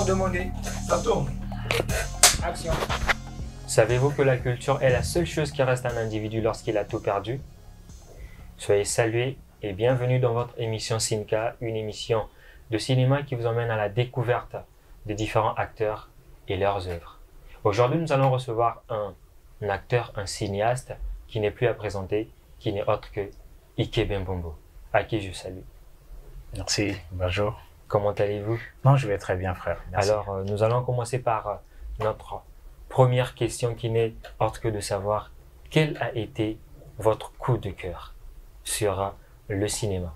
leur demander. Ça tourne. Action. Savez-vous que la culture est la seule chose qui reste à un individu lorsqu'il a tout perdu? Soyez salués et bienvenue dans votre émission Cinca, une émission de cinéma qui vous emmène à la découverte des différents acteurs et leurs œuvres. Aujourd'hui, nous allons recevoir un acteur, un cinéaste qui n'est plus à présenter, qui n'est autre que Ikebe Mbombo, à qui je salue. Merci, bonjour. Comment allez-vous? Non, je vais très bien, frère. Merci. Alors, nous allons commencer par notre première question qui n'est autre que de savoir quel a été votre coup de cœur sur le cinéma?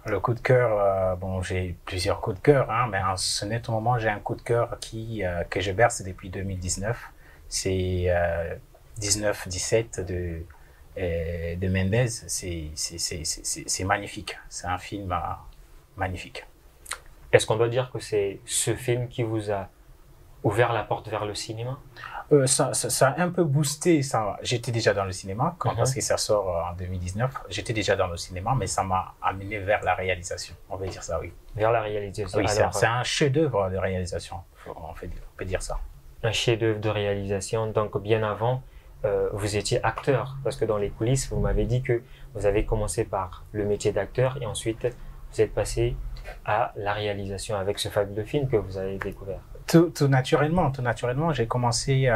Le coup de cœur, bon, j'ai plusieurs coups de cœur, hein, mais en ce net moment, j'ai un coup de cœur que je berce depuis 2019. C'est 19-17 de Mendes. C'est magnifique. C'est un film magnifique. Est-ce qu'on doit dire que c'est ce film qui vous a ouvert la porte vers le cinéma? Ça a un peu boosté. J'étais déjà dans le cinéma parce que ça sort en 2019. J'étais déjà dans le cinéma, mais ça m'a amené vers la réalisation. On va dire ça, oui. Vers la réalisation. Oui, c'est un chef-d'œuvre de réalisation. On peut dire ça. Un chef-d'œuvre de réalisation. Donc, bien avant, vous étiez acteur, parce que dans les coulisses, vous m'avez dit que vous avez commencé par le métier d'acteur et ensuite vous êtes passé à la réalisation avec ce fabuleux film que vous avez découvert. Tout naturellement, j'ai commencé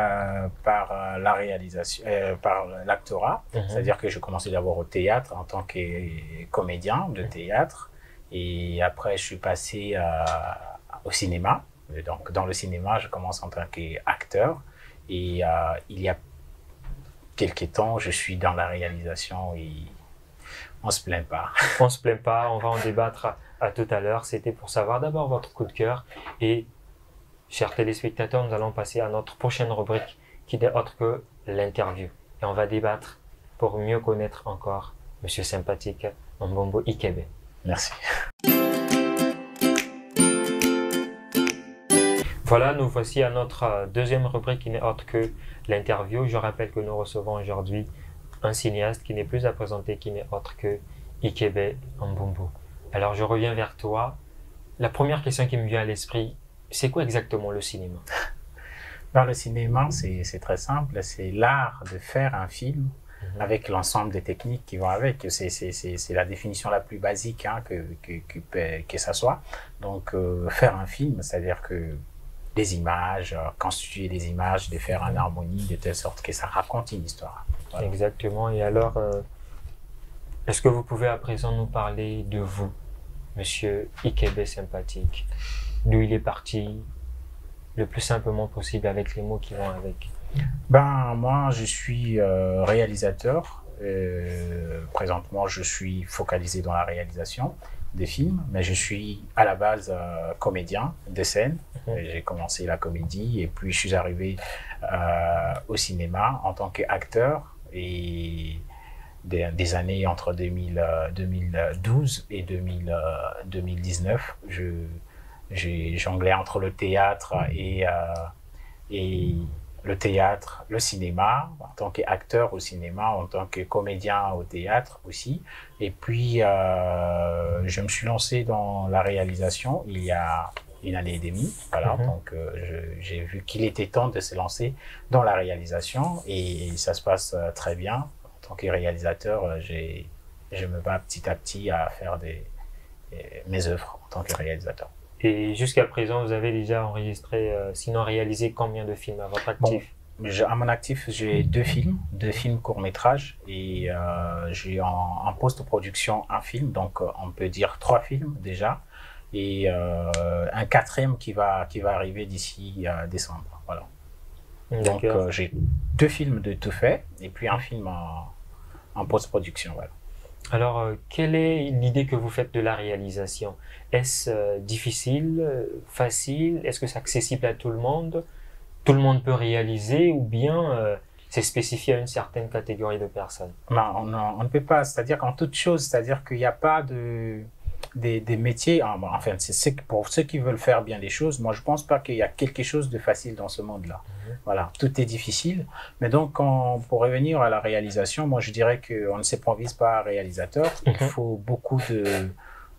par la réalisation, par l'actorat, c'est-à-dire que j'ai commencé d'abord au théâtre en tant que comédien de théâtre, et après je suis passé au cinéma. Donc dans le cinéma, je commence en tant qu'acteur, et il y a quelques temps, je suis dans la réalisation et on se plaint pas. On se plaint pas, on va en débattre à tout à l'heure. C'était pour savoir d'abord votre coup de cœur et chers téléspectateurs, nous allons passer à notre prochaine rubrique qui n'est autre que l'interview. Et on va débattre pour mieux connaître encore Monsieur Sympathique Mbombo Ikebe. Merci. Voilà, nous voici à notre deuxième rubrique qui n'est autre que l'interview. Je rappelle que nous recevons aujourd'hui un cinéaste qui n'est plus à présenter, qui n'est autre que Ikebe Mbombo. Alors je reviens vers toi. La première question qui me vient à l'esprit, c'est quoi exactement le cinéma? Dans le cinéma, c'est très simple. C'est l'art de faire un film avec l'ensemble des techniques qui vont avec. C'est la définition la plus basique que ça soit. Donc, faire un film, c'est-à-dire que des images, constituer des images, de faire en harmonie, de telle sorte que ça raconte une histoire. Voilà. Exactement. Et alors, est-ce que vous pouvez à présent nous parler de vous, Monsieur Ikebe Sympathique? D'où il est parti, le plus simplement possible avec les mots qui vont avec. Ben, moi, je suis réalisateur. Présentement, je suis focalisé dans la réalisation des films, mais je suis à la base comédien de scène. J'ai commencé la comédie et puis je suis arrivé au cinéma en tant qu'acteur, et des années entre 2012 et 2019, j'ai jonglé entre le théâtre et le théâtre, le cinéma, en tant qu'acteur au cinéma, en tant que comédien au théâtre aussi. Et puis, je me suis lancé dans la réalisation il y a une année et demie. Voilà, donc j'ai vu qu'il était temps de se lancer dans la réalisation et ça se passe très bien. En tant que réalisateur, je me bats petit à petit à faire mes œuvres en tant que réalisateur. Et jusqu'à présent, vous avez déjà enregistré, sinon réalisé combien de films à votre actif? Bon, à mon actif, j'ai deux films courts-métrages, et j'ai en post-production un film, donc on peut dire 3 films déjà, et un 4e qui va arriver d'ici décembre. Voilà. Donc j'ai 2 films de tout fait, et puis un film en post-production. Voilà. Alors, quelle est l'idée que vous faites de la réalisation? Est-ce difficile, facile? Est-ce que c'est accessible à tout le monde? Tout le monde peut réaliser, ou bien c'est spécifié à une certaine catégorie de personnes? Non, on ne peut pas. C'est-à-dire qu'en toute chose, c'est-à-dire qu'il n'y a pas des métiers. Enfin, pour ceux qui veulent faire bien les choses, moi je pense pas qu'il y a quelque chose de facile dans ce monde-là. Voilà, tout est difficile. Mais donc, pour revenir à la réalisation, moi je dirais qu'on ne s'improvise pas réalisateur. Il faut beaucoup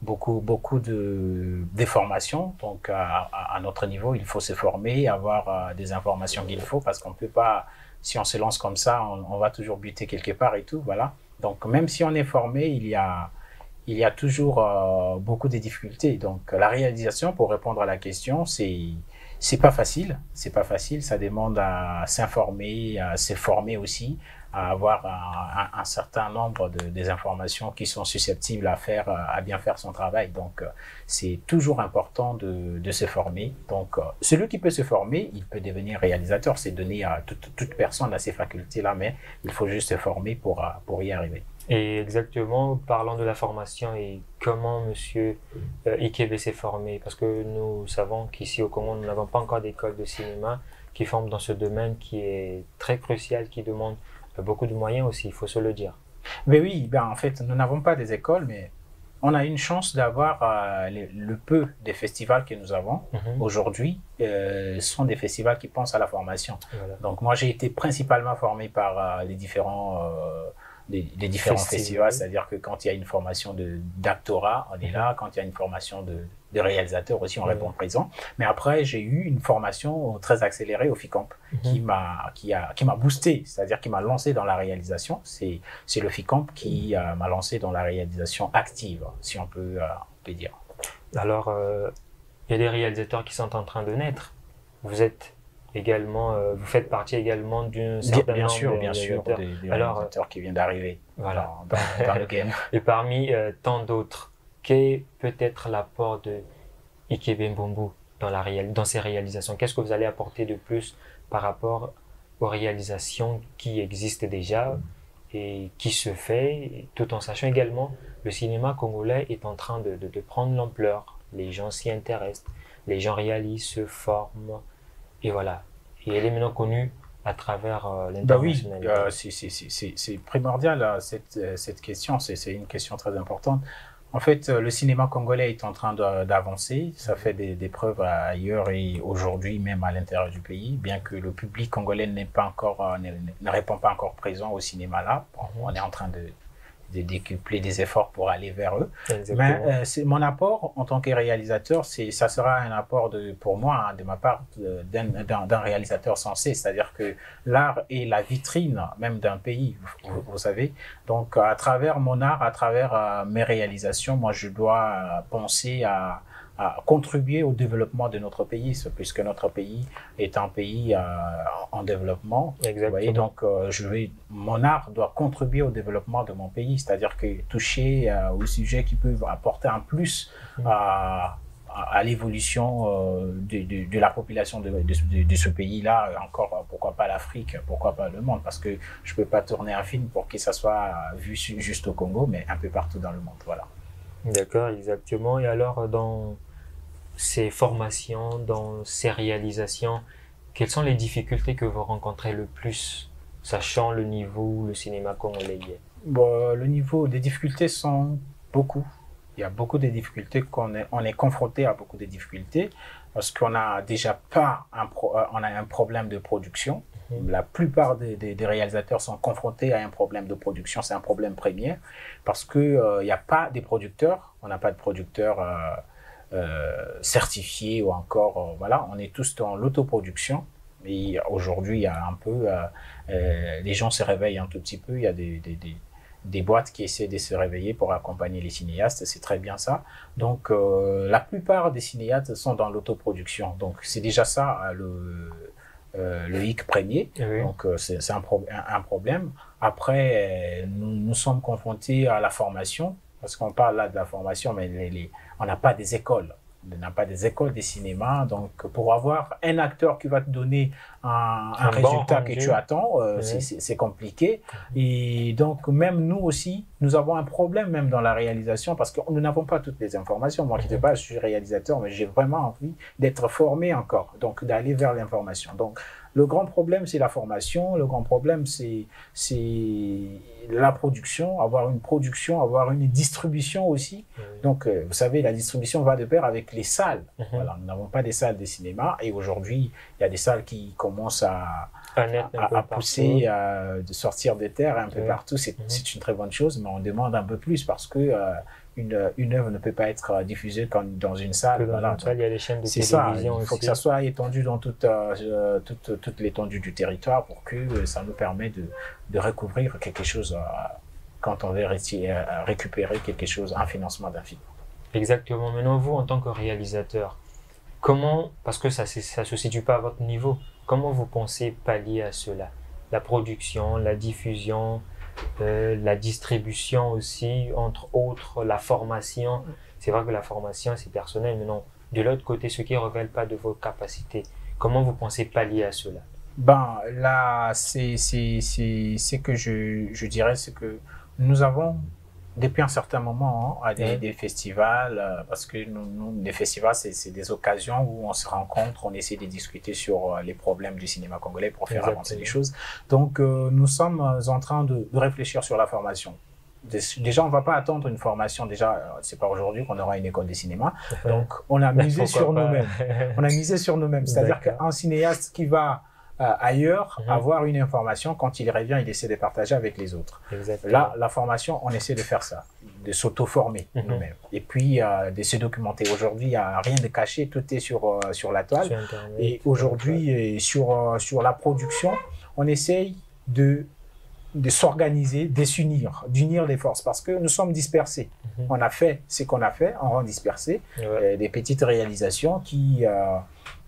beaucoup de formations. Donc, à notre niveau, il faut se former, avoir des informations qu'il faut, parce qu'on ne peut pas, si on se lance comme ça, on va toujours buter quelque part et tout, voilà. Donc, même si on est formé, il y a toujours beaucoup de difficultés. Donc, la réalisation, pour répondre à la question, c'est pas facile. C'est pas facile. Ça demande à s'informer, à se former aussi, à avoir un certain nombre des informations qui sont susceptibles à bien faire son travail. Donc, c'est toujours important de se former. Donc, celui qui peut se former, il peut devenir réalisateur. C'est donné à toute personne à ces facultés-là, mais il faut juste se former pour y arriver. Et exactement, parlant de la formation et comment Monsieur Ikebe s'est formé, parce que nous savons qu'ici au Congo, nous n'avons pas encore d'école de cinéma qui forme dans ce domaine qui est très crucial, qui demande beaucoup de moyens aussi, il faut se le dire. Mais oui, en fait, nous n'avons pas des écoles, mais on a une chance d'avoir le peu des festivals que nous avons aujourd'hui sont des festivals qui pensent à la formation. Voilà. Donc moi, j'ai été principalement formé par les différents festivals, c'est-à-dire que quand il y a une formation d'actorat, on est là. Quand il y a une formation de réalisateur aussi, on répond présent. Mais après, j'ai eu une formation très accélérée au FICAMP qui m'a boosté, c'est-à-dire qui m'a lancé dans la réalisation. C'est le FICAMP qui m'a lancé dans la réalisation active, si on peut dire. Alors, il y a des réalisateurs qui sont en train de naître. Vous êtes également, vous faites partie également d'une certaine bien sûr, des réalisateurs qui viennent d'arriver voilà. dans le game. Et parmi tant d'autres, quel peut être l'apport de Ikebe Mbombo dans ses réalisations? Qu'est-ce que vous allez apporter de plus par rapport aux réalisations qui existent déjà et qui se fait, tout en sachant également le cinéma congolais est en train de prendre l'ampleur. Les gens s'y intéressent, les gens réalisent, se forment. Et voilà. Et elle est maintenant connue à travers l'international. Oui, c'est primordial cette question. C'est une question très importante. En fait, le cinéma congolais est en train d'avancer. Ça fait des preuves ailleurs et aujourd'hui, même à l'intérieur du pays, bien que le public congolais ne répond pas encore présent au cinéma là. On est en train de décupler des efforts pour aller vers eux. Exactement. Mais mon apport en tant que réalisateur, ça sera un apport pour moi, de ma part, d'un réalisateur sensé. C'est-à-dire que l'art est la vitrine même d'un pays, vous savez. Donc, à travers mon art, à travers mes réalisations, moi, je dois penser à contribuer au développement de notre pays, puisque notre pays est un pays en développement. Exactement. Vous voyez, donc, mon art doit contribuer au développement de mon pays, c'est-à-dire que toucher aux sujets qui peuvent apporter un plus à l'évolution de la population de ce pays-là, encore, pourquoi pas l'Afrique, pourquoi pas le monde, parce que je ne peux pas tourner un film pour que ça soit vu juste au Congo, mais un peu partout dans le monde, voilà. D'accord, exactement. Et alors, dans ces formations, dans ces réalisations, quelles sont les difficultés que vous rencontrez le plus, sachant le niveau où le cinéma congolais est? Bon, le niveau des difficultés sont beaucoup. Il y a beaucoup de difficultés on est confronté à beaucoup de difficultés parce qu'on a déjà on a un problème de production. La plupart des réalisateurs sont confrontés à un problème de production, c'est un problème premier parce que il n'y a pas de producteurs, on n'a pas de producteurs certifiés ou encore, voilà, on est tous dans l'autoproduction. Et aujourd'hui, il y a un peu, les gens se réveillent un tout petit peu, il y a des boîtes qui essaient de se réveiller pour accompagner les cinéastes, c'est très bien ça. Donc, la plupart des cinéastes sont dans l'autoproduction. Donc, c'est déjà ça le hic premier. Oui. Donc, c'est un problème. Après, nous sommes confrontés à la formation, parce qu'on parle là de la formation, mais on n'a pas des écoles. On n'a pas des écoles de cinéma. Donc, pour avoir un acteur qui va te donner un résultat que tu attends, c'est compliqué. Et donc, même nous aussi, nous avons un problème même dans la réalisation parce que nous n'avons pas toutes les informations. Moi, je ne sais pas, je suis réalisateur, mais j'ai vraiment envie d'être formé encore, donc d'aller vers l'information. Donc, le grand problème, c'est la formation. Le grand problème, c'est la production, avoir une distribution aussi. Donc, vous savez, la distribution va de pair avec les salles. Voilà, nous n'avons pas des salles de cinéma. Et aujourd'hui, il y a des salles qui commencent à pousser, de sortir des terres un peu partout. C'est une très bonne chose, mais on demande un peu plus parce que une œuvre ne peut pas être diffusée comme dans une salle. Voilà. Il y a les chaînes de télévision aussi. Il faut que ça soit étendu dans toute l'étendue du territoire pour que ça nous permette de recouvrir quelque chose quand on veut récupérer quelque chose, un financement d'un film. Exactement. Maintenant, vous, en tant que réalisateur, comment, parce que ça ne se situe pas à votre niveau, comment vous pensez pallier à cela? La production, la diffusion, la distribution aussi, entre autres, la formation. C'est vrai que la formation, c'est personnel, mais non. De l'autre côté, ce qui ne révèle pas de vos capacités, comment vous pensez pallier à cela? Ben, là, c'est que je dirais, c'est que nous avons, depuis un certain moment, des festivals, parce que les festivals, c'est des occasions où on se rencontre, on essaie de discuter sur les problèmes du cinéma congolais pour faire avancer les choses. Donc, nous sommes en train de réfléchir sur la formation. Déjà, on ne va pas attendre une formation. Déjà, c'est pas aujourd'hui qu'on aura une école de cinéma. Donc, on a misé sur nous-mêmes. On a misé sur nous-mêmes. C'est-à-dire qu'un cinéaste qui va ailleurs, avoir une information, quand il revient, il essaie de partager avec les autres. Là, la formation, on essaie de faire ça, de s'auto-former nous-mêmes. Et puis, de se documenter. Aujourd'hui, il n'y a rien de caché, tout est sur la toile. Et aujourd'hui, sur la production, on essaye de s'organiser, de s'unir, d'unir les forces, parce que nous sommes dispersés. On a fait ce qu'on a fait, on rend dispersés, des petites réalisations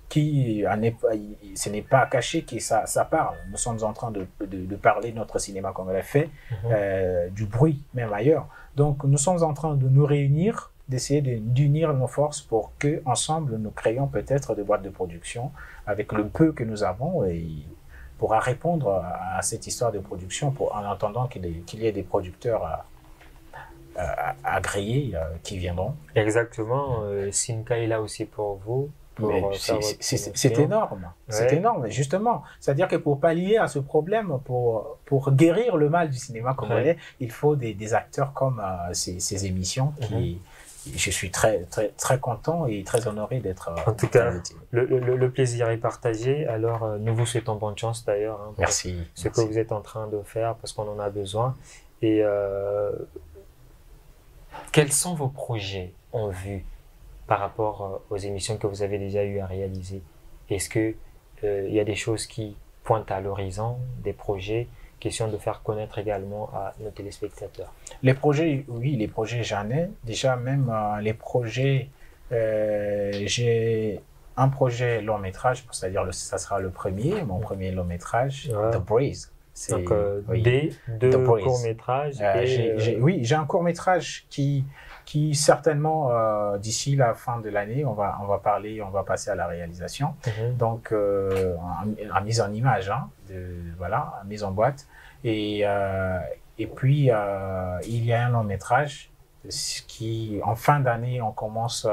ce n'est pas caché que ça parle. Nous sommes en train de parler de notre cinéma comme on l'a fait, du bruit même ailleurs. Donc nous sommes en train de nous réunir, d'essayer d'unir nos forces pour que ensemble nous créions peut-être des boîtes de production avec le peu que nous avons et pourra répondre à cette histoire de production en attendant qu'il y ait des producteurs agréés qui viendront. Exactement. Sinka est là aussi pour vous. C'est énorme, c'est énorme, justement. C'est-à-dire que pour pallier à ce problème, pour guérir le mal du cinéma congolais, il faut des acteurs comme ces émissions qui... Je suis très, très, très content et très honoré d'être... En tout cas, le plaisir est partagé. Alors, nous vous souhaitons bonne chance d'ailleurs. Hein, merci. Ce que vous êtes en train de faire parce qu'on en a besoin. Et quels sont vos projets en vue par rapport aux émissions que vous avez déjà eu à réaliser? Est-ce qu'il y a des choses qui pointent à l'horizon, des projets, question de faire connaître également à nos téléspectateurs? Les projets, oui, les projets j'en ai. Déjà même les projets, j'ai un projet long métrage, c'est-à-dire ça sera le premier, mon premier long métrage, The Breeze. Donc deux courts métrages. Oui, j'ai un court métrage qui certainement d'ici la fin de l'année, on va passer à la réalisation. Donc en mise en image, voilà, mise en boîte. Et puis il y a un long métrage qui en fin d'année on commence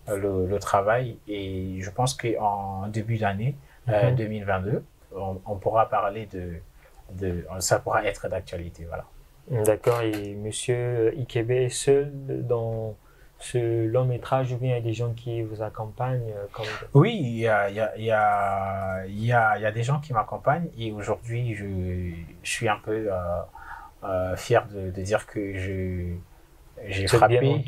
le travail et je pense qu'en début d'année 2022 on pourra parler ça pourra être d'actualité, voilà. D'accord. Et Monsieur Ikebe est seul dans ce long métrage ou bien il y a des gens qui vous accompagnent Oui, il y a des gens qui m'accompagnent et aujourd'hui je suis un peu fier de dire que j'ai frappé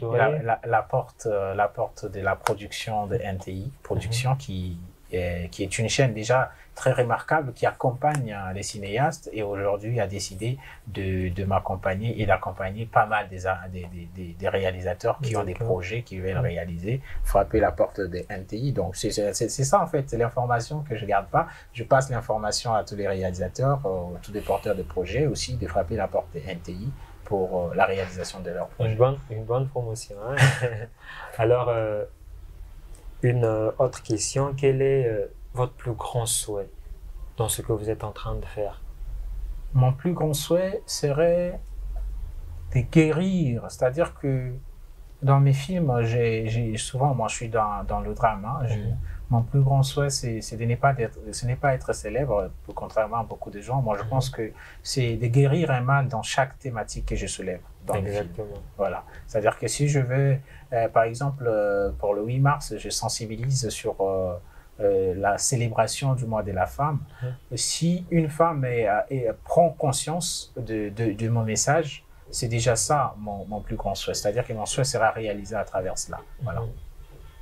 la porte de la production de NTI, production qui est une chaîne déjà très remarquable qui accompagne les cinéastes et aujourd'hui a décidé de m'accompagner et d'accompagner pas mal des réalisateurs qui ont des projets qui veulent réaliser, frapper la porte de NTI. Donc c'est ça en fait, c'est l'information que je garde pas. Je passe l'information à tous les réalisateurs, tous les porteurs de projets aussi, de frapper la porte de NTI pour la réalisation de leurs projets. Une bonne promotion. Hein? Alors, une autre question, quel est votre plus grand souhait dans ce que vous êtes en train de faire? Mon plus grand souhait serait de guérir, c'est-à-dire que dans mes films, souvent, moi je suis dans le drame, mon plus grand souhait c'est de ce n'est pas être célèbre, contrairement à beaucoup de gens. Moi je pense que c'est de guérir un mal dans chaque thématique que je soulève dans mes films. Voilà, c'est-à-dire que si je veux, par exemple, pour le 8 mars, je sensibilise sur la célébration du mois de la femme. Si une femme prend conscience de mon message, c'est déjà ça mon plus grand souhait. C'est-à-dire que mon souhait sera réalisé à travers cela. Voilà.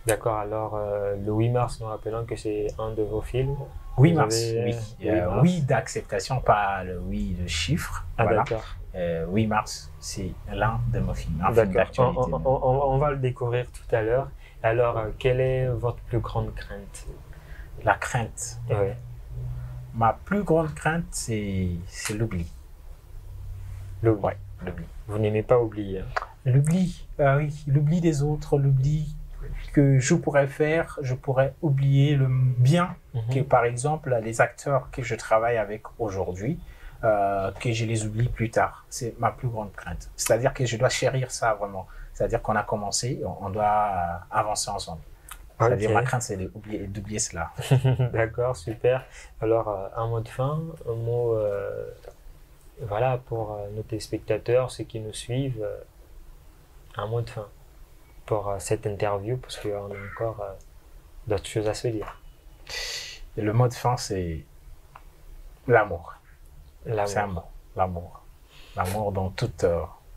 D'accord, alors le 8 mars, nous rappelons que c'est un de vos films. 8 mars, avez, oui. Oui d'acceptation, pas le oui de chiffre. Ah, voilà. d'accord. 8 mars, c'est l'un de mes films. Un film D'accord. d'actualité. On va le découvrir tout à l'heure. Alors, quelle est votre plus grande crainte? La crainte. Oui. Ma plus grande crainte, c'est l'oubli. L'oubli. Ouais, l'oubli. Vous n'aimez pas oublier. L'oubli, oui, l'oubli des autres, l'oubli que je pourrais faire, je pourrais oublier le bien que, par exemple, les acteurs que je travaille avec aujourd'hui, que je les oublie plus tard. C'est ma plus grande crainte. C'est-à-dire que je dois chérir ça vraiment. C'est-à-dire qu'on a commencé, on doit avancer ensemble. C'est-à-dire ma crainte, c'est d'oublier cela. D'accord, super. Alors, un mot de fin, un mot voilà, pour nos téléspectateurs, ceux qui nous suivent, un mot de fin pour cette interview, parce qu'on a encore d'autres choses à se dire. Et le mot de fin, c'est l'amour. L'amour. C'est un mot, l'amour. L'amour dans toute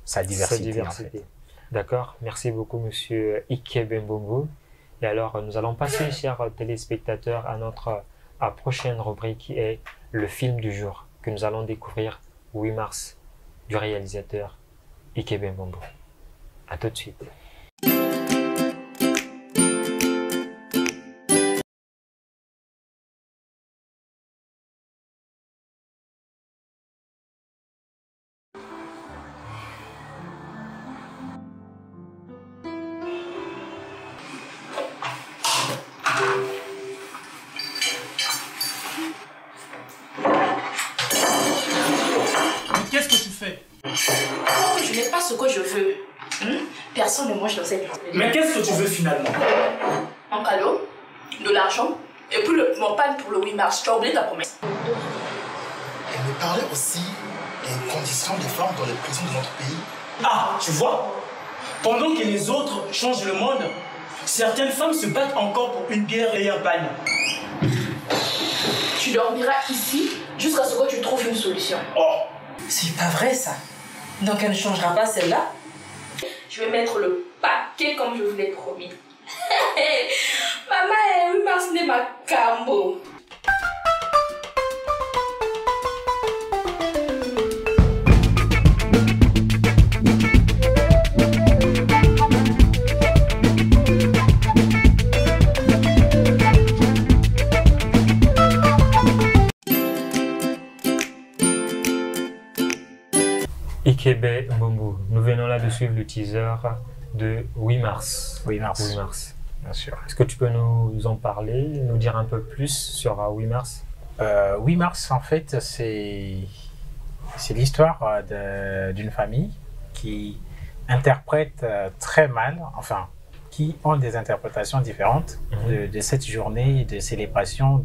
sa diversité. En fait. D'accord, merci beaucoup, monsieur Ikebe Mbongo. Et alors, nous allons passer, chers téléspectateurs, à notre prochaine rubrique qui est le film du jour, que nous allons découvrir 8 mars du réalisateur Ikebe Mbongo. À tout de suite. Qu'est-ce que tu fais? Oh, je n'ai pas ce que je veux. Personne ne mange dans cette journée. Mais qu'est-ce que tu veux finalement? Un cadeau, de l'argent, et puis mon pan pour le 8 mars. Tu as oublié ta promesse. Elle me parlait aussi des conditions des femmes dans les prisons de notre pays. Ah, tu vois? Pendant que les autres changent le monde, certaines femmes se battent encore pour une bière et un pain. Tu dormiras ici jusqu'à ce que tu trouves une solution. Oh! C'est pas vrai ça. Donc elle ne changera pas celle-là? Je vais mettre le paquet comme je vous l'ai promis. Maman, 8 mars n'est ma cambo. Ikebe Mbongo, nous venons là de suivre le teaser de 8 mars. 8 mars. 8 mars. Bien sûr. Est-ce que tu peux nous en parler, nous dire un peu plus sur 8 mars? 8 mars, en fait, c'est l'histoire d'une famille qui interprète très mal, enfin, qui ont des interprétations différentes de cette journée de célébration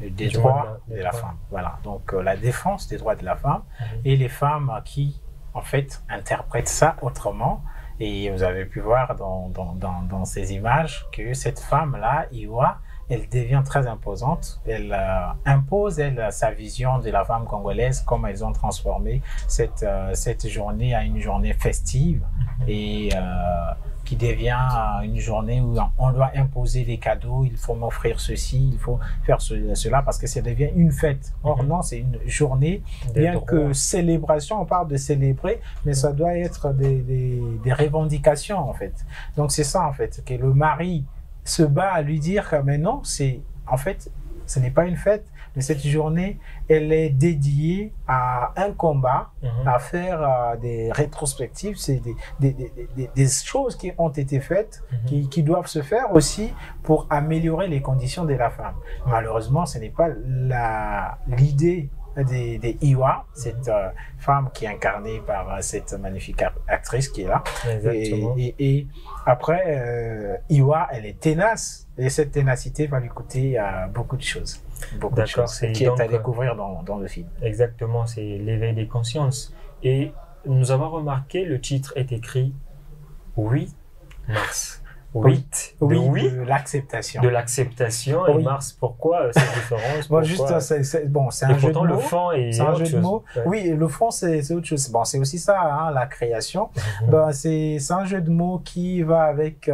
des droits de la femme. Voilà, donc la défense des droits de la femme et les femmes qui, en fait, interprètent ça autrement. Et vous avez pu voir dans ces images que cette femme-là, Iwa, elle devient très imposante. Elle impose, sa vision de la femme congolaise, comme elles ont transformé cette journée à une journée festive et qui devient une journée où on doit imposer des cadeaux, il faut m'offrir ceci, il faut faire cela, parce que ça devient une fête. Or non, c'est une journée, bien que célébration, on parle de célébrer, mais ça doit être des revendications en fait. Donc c'est ça en fait, que le mari se bat à lui dire que mais non, en fait, ce n'est pas une fête, mais cette journée, elle est dédiée à un combat, à faire des rétrospectives, c'est des choses qui ont été faites, qui doivent se faire aussi pour améliorer les conditions de la femme. Malheureusement, ce n'est pas l'idée des Iwa, cette femme qui est incarnée par cette magnifique actrice qui est là. Et après, Iwa, elle est ténace, et cette ténacité va lui coûter beaucoup de choses. Beaucoup de choses qui est à découvrir dans le film. Exactement, c'est l'éveil des consciences. Et nous avons remarqué, le titre est écrit 8 mars. de l'acceptation. De l'acceptation. Oui. Et Mars, pourquoi cette différence? Bon, juste, c'est un jeu de mots. Le fond est C'est un autre jeu de mots. Ouais. Oui, le fond, c'est autre chose. Bon, c'est aussi ça, hein, la création. C'est un jeu de mots qui va avec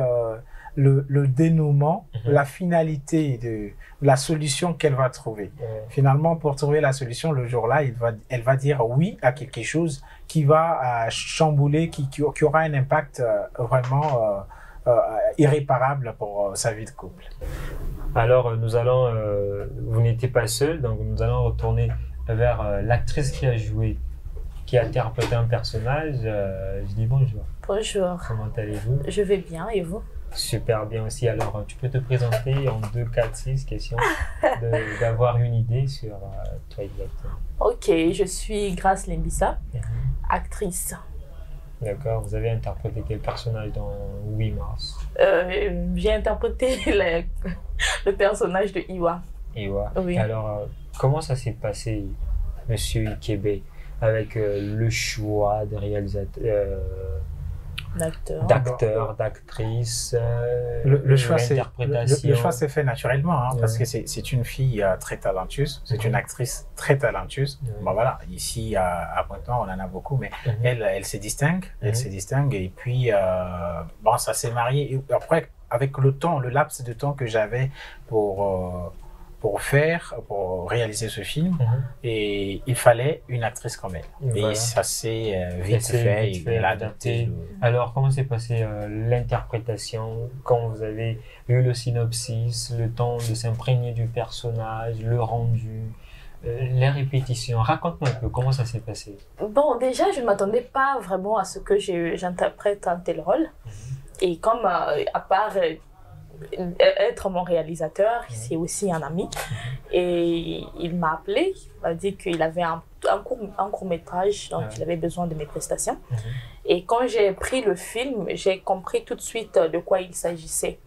le dénouement, la finalité de la solution qu'elle va trouver. Finalement, pour trouver la solution, le jour-là, elle va dire oui à quelque chose qui va chambouler, qui aura un impact vraiment irréparable pour sa vie de couple. Alors, vous n'étiez pas seul, donc nous allons retourner vers l'actrice qui a interprété un personnage. Je dis bonjour. Bonjour. Comment allez-vous? Je vais bien, et vous? Super bien aussi. Alors, tu peux te présenter en 2, 4, 6 questions, d'avoir une idée sur toi exactement. Ok, je suis Grace Lembissa, actrice. D'accord. Vous avez interprété quel personnage dans 8 mars? J'ai interprété le personnage de Iwa. Iwa. Oui. Alors, comment ça s'est passé, Monsieur Ikebe, avec le choix de réalisateur, d'acteurs, d'actrices, le choix l'interprétation? s'est fait naturellement, hein, parce que c'est une fille très talentueuse, c'est une actrice très talentueuse. Bon voilà, ici à Pointe-Noire on en a beaucoup, mais elle se distingue, et puis bon, ça s'est marié. Et après, avec le laps de temps que j'avais pour réaliser ce film, et il fallait une actrice comme elle. Voilà. Et ça s'est vite fait, il l'a adapté. Alors, comment s'est passée l'interprétation quand vous avez eu le synopsis, le temps de s'imprégner du personnage, le rendu, les répétitions? Raconte-moi un peu comment ça s'est passé. Bon, déjà, je ne m'attendais pas vraiment à ce que j'interprète un tel rôle. Et comme, à part être mon réalisateur, c'est aussi un ami. Et il m'a appelé, il m'a dit qu'il avait un court-métrage, donc il avait besoin de mes prestations. Et quand j'ai pris le film, j'ai compris tout de suite de quoi il s'agissait.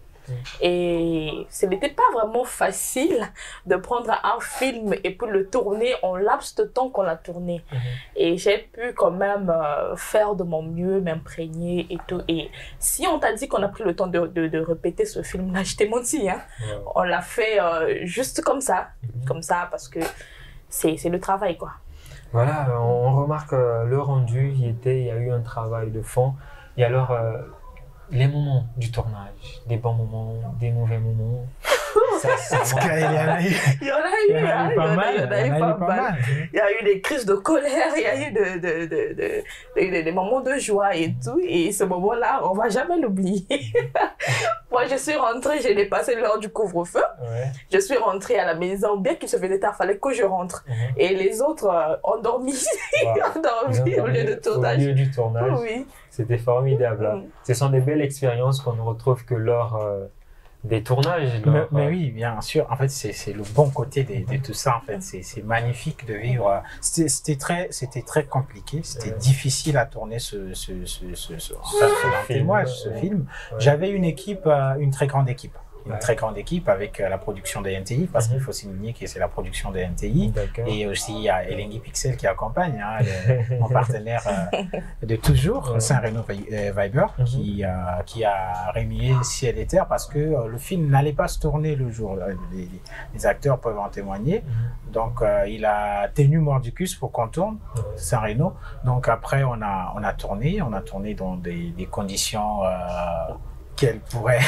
Et ce n'était pas vraiment facile de prendre un film et puis le tourner en laps de temps qu'on l'a tourné. Et j'ai pu quand même faire de mon mieux, m'imprégner et tout. Et si on t'a dit qu'on a pris le temps de répéter ce film-là, je t'ai menti, hein. On l'a fait juste comme ça, parce que c'est le travail, quoi. Voilà, on remarque le rendu, il y a eu un travail de fond. Et alors, les moments du tournage, des bons moments, des mauvais moments. Il y en a eu pas mal. Il y a eu des crises de colère, il y a eu des moments de joie et tout. Et ce moment-là, on ne va jamais l'oublier. Moi, je suis rentrée, j'ai dépassé l'heure du couvre-feu. Je suis rentrée à la maison, bien qu'il se faisait tard, il fallait que je rentre. Et les autres ont dormi. Ont dormi au lieu de tournage. Au lieu du tournage. Oui. C'était formidable. Ce sont des belles expériences qu'on ne retrouve que lors des tournages. Mais oui, bien sûr. En fait, c'est le bon côté de tout ça. En fait, c'est magnifique de vivre. C'était très compliqué. C'était difficile à tourner ce film. J'avais une équipe, une très grande équipe. Une très grande équipe avec la production de NTI, parce qu'il faut souligner que c'est la production de NTI. Et aussi, il y a Elenghi Pixel qui accompagne, hein, mon partenaire de toujours, Saint-Renaud Viber, qui a remué ciel et terre parce que le film n'allait pas se tourner le jour. Les acteurs peuvent en témoigner. Donc, il a tenu mordicus pour qu'on tourne, Saint-Renaud. Donc, après, on a tourné dans des conditions qu'elle pourrait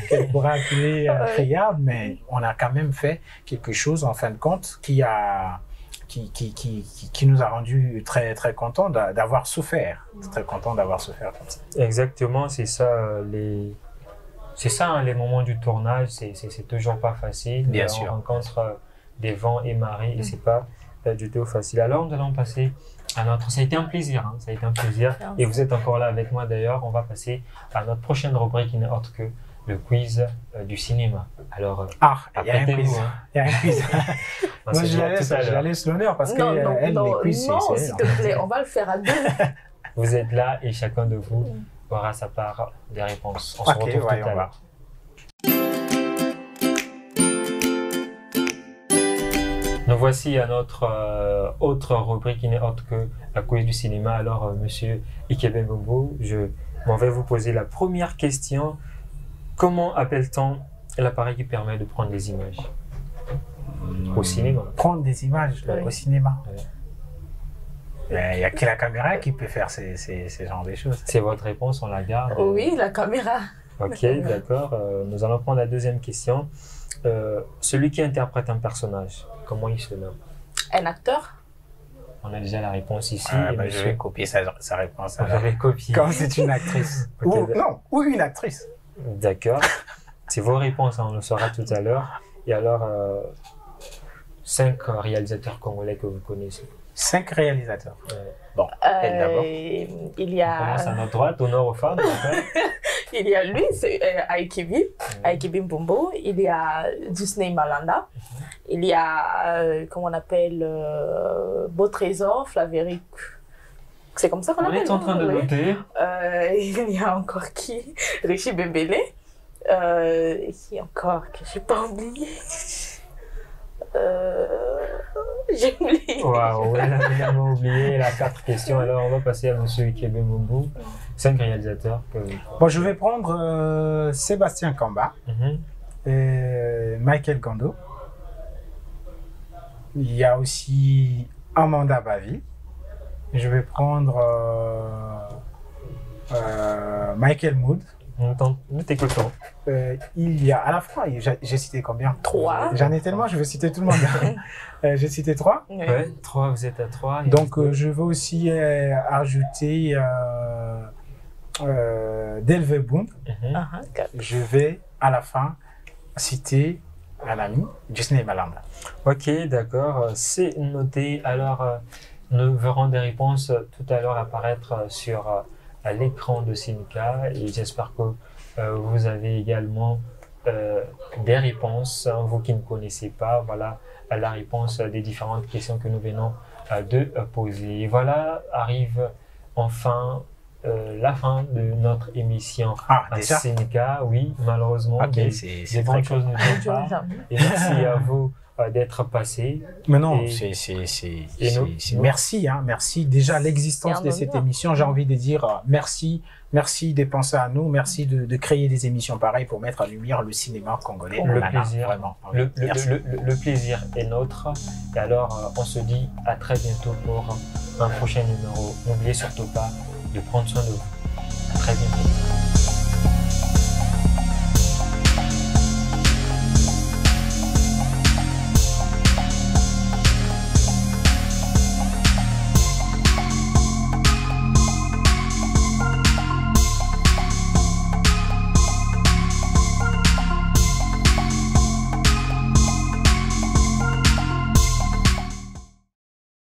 appeler friable, mais on a quand même fait quelque chose en fin de compte qui nous a rendu très très contents d'avoir souffert, très contents d'avoir souffert comme ça. Exactement, c'est ça les moments du tournage, c'est toujours pas facile. Bien sûr. On rencontre des vents et marées et c'est pas du tout facile. Alors nous allons passer à notre... Ça a été un plaisir, hein, ça a été un plaisir. Et vous êtes encore là avec moi d'ailleurs. On va passer à notre prochaine rubrique qui n'est autre que le quiz du cinéma. Alors, il y a un quiz. Hein. Il y a un quiz. Moi, je la laisse l'honneur parce que les quiz, non, s'il te plaît, on va le faire à deux. Vous êtes là et chacun de vous aura sa part des réponses. On se retrouve tout à l'heure. Nous voici à notre autre rubrique qui n'est autre que la quiz du cinéma. Alors, monsieur Ikebe Mbombo, je m'en vais vous poser la première question Comment appelle-t-on l'appareil qui permet de prendre des images au cinéma? Prendre des images Oui. au cinéma. Ouais. Il n'y a que la caméra qui peut faire ces genres de choses. C'est votre réponse, on la garde. Oui, la caméra. Ok, d'accord. Nous allons prendre la deuxième question. Celui qui interprète un personnage, comment il se nomme? Un acteur? On a déjà la réponse ici. Ah, et bah, je monsieur- vais copier sa réponse. Vous avez copié. Comme c'est une actrice. Ok, ou une actrice. D'accord. C'est vos réponses, hein, on le saura tout à l'heure. Et alors, 5 réalisateurs congolais que vous connaissez. 5 réalisateurs. Ouais. Elle d'abord. Il y On commence à a, notre droite, honneur aux femmes. D'accord. il y a lui, c'est Aikibi, Aikibi Mbombo. Il y a Disney Malanda. Il y a, comment on appelle, Beau Trésor, Flavéric. C'est comme ça qu'on On appelle. est en train de oui. noter. Il y a encore qui? Richie Bembele. Qui encore que j'ai pas oublié? J'ai oublié. Waouh, elle a également oublié la 4 questions. Alors, on va passer à monsieur Ikebe Mumbu. 5 réalisateurs. Bon, je vais prendre Sébastien Kamba, et Michael Gando. Il y a aussi Amanda Bavi. Je vais prendre Michael Mood. Nous t'écoutons. Il y a à la fois, j'ai cité combien? 3. J'en ai tellement, je vais citer tout le monde. J'ai cité 3. Ouais, 3, vous êtes à 3. Donc, je veux aussi ajouter Delve Boom. Je vais à la fin citer un ami, Disney Malanda. Ok, d'accord. C'est noté. Alors, nous verrons des réponses tout à l'heure apparaître sur à l'écran de Simca et j'espère que vous avez également des réponses, hein, vous qui ne connaissez pas, voilà la réponse des différentes questions que nous venons de poser. Et voilà, arrive enfin la fin de notre émission à Déjà. Simca. Oui, malheureusement, Ok, des c'est bonnes très choses ne durent pas. Et merci à vous d'être passé. Mais non, Et- c'est merci, hein, merci. Déjà, l'existence C'est un de cette honneur. émission, j'ai envie de dire merci. Merci de penser à nous. Merci de créer des émissions pareilles pour mettre en lumière le cinéma congolais. Le On en a plaisir. vraiment. Le, Merci. le plaisir est nôtre. Et alors, on se dit à très bientôt pour un prochain numéro. N'oubliez surtout pas de prendre soin de vous. À très bientôt.